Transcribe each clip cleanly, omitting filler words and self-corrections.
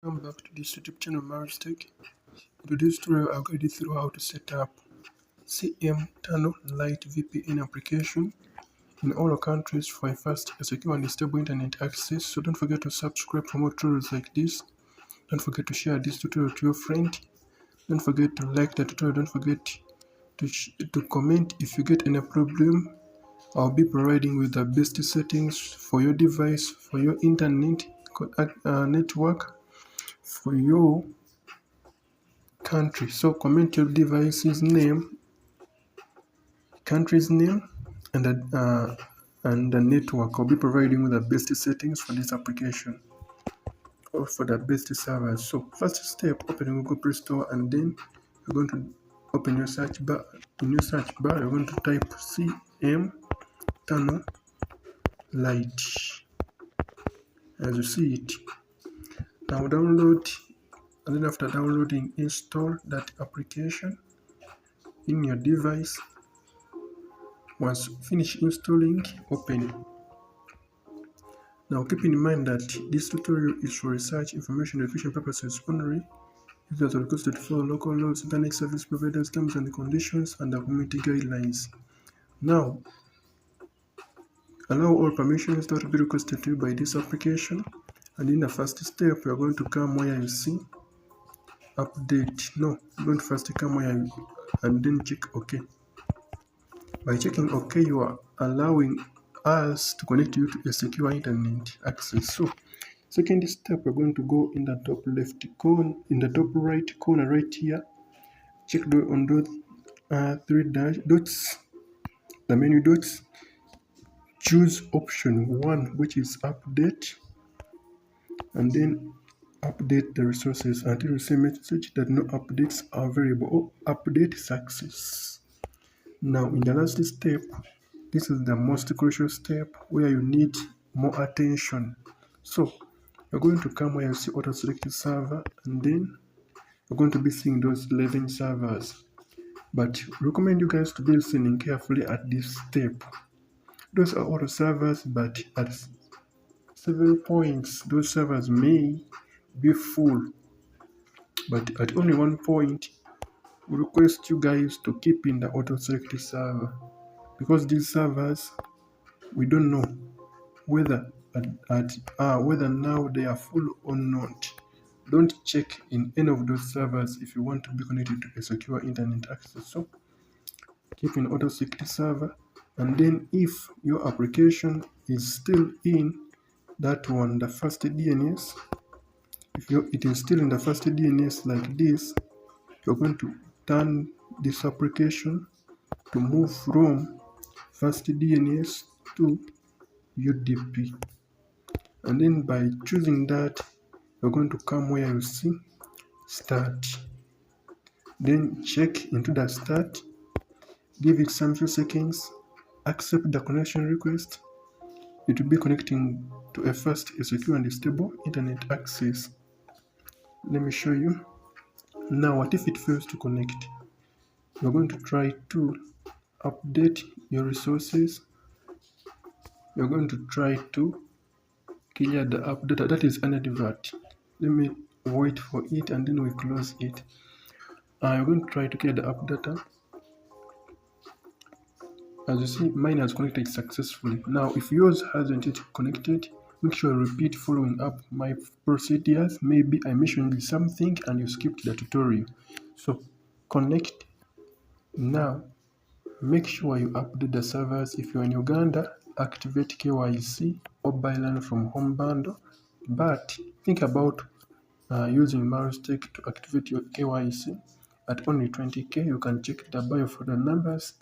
Welcome back to this YouTube channel, Tech. In today's tutorial, I'll guide you through how to set up CM Tunnel Lite VPN application in all countries for a fast, secure, and stable internet access. So don't forget to subscribe for more tutorials like this. Don't forget to share this tutorial to your friend. Don't forget to like the tutorial. Don't forget to comment if you get any problem. I'll be providing with the best settings for your device, for your internet network, for your country. So comment your device's name, country's name, and the network. I'll be providing with the best settings for this application or for the best servers. So first step, open Google Play Store, and then you're going to open your search bar. In your search bar, you're going to type CM Tunnel Lite as you see it. Now download, and then after downloading, install that application in your device. Once finish installing, open. Now keep in mind that this tutorial is for research information education purposes only. Users are requested to follow local laws, internet service providers, terms and conditions, and the community guidelines. Now, allow all permissions that will be requested to you by this application. And in the first step, we are going to come where you see update. No, you're going to first come where you and then check OK. By checking OK, you are allowing us to connect you to a secure internet access. So, second step, we're going to go in the top left corner, in the top right corner right here. Check on those three dots, the menu dots. Choose option 1, which is update, and then update the resources until you see message that no updates are available or update success. Now in the last step, this is the most crucial step where you need more attention. So you're going to come where you see auto select server, and then you're going to be seeing those 11 servers. But recommend you guys to be listening carefully at this step. Those are auto servers, but at several points those servers may be full. But at only one point, we request you guys to keep in the auto select server, because these servers, we don't know whether whether now they are full or not. Don't check in any of those servers if you want to be connected to a secure internet access. So keep in auto select server, and then if your application is still in that one, the first DNS, if it is still in the first DNS like this, you're going to turn this application to move from first DNS to UDP. And then by choosing that, you're going to come where you see start. Then check into the start, give it some few seconds, accept the connection request. It will be connecting to a fast, a secure and stable internet access. Let me show you. Now what if it fails to connect? You're going to try to update your resources. You're going to try to clear the app data, that is an advert. Let me wait for it and then we close it. I'm going to try to clear the app data. As you see, mine has connected successfully. Now if yours hasn't yet connected, make sure you repeat following up my procedures. Maybe I mentioned something and you skipped the tutorial. So connect now. Make sure you update the servers. If you're in Uganda, activate KYC or buy land from home bundle. But think about using Tech to activate your KYC at only 20k. You can check the bio for the numbers.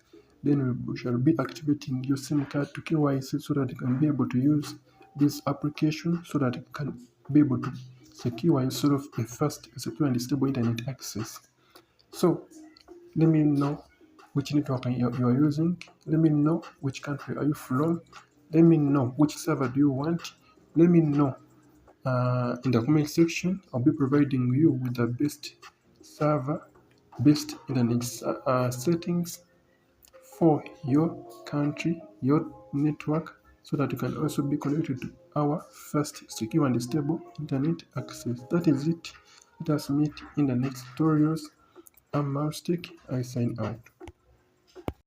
Then we shall be activating your SIM card to KYC so that you can be able to use this application, so that you can be able to secure yourself a fast, secure and stable internet access. So let me know which network you are using. Let me know which country are you from. Let me know which server do you want. Let me know in the comment section. I'll be providing you with the best server, best internet settings for your country, your network, so that you can also be connected to our fast, secure and stable internet access. That is it. Let us meet in the next tutorials. I'm Mousestick. I sign out.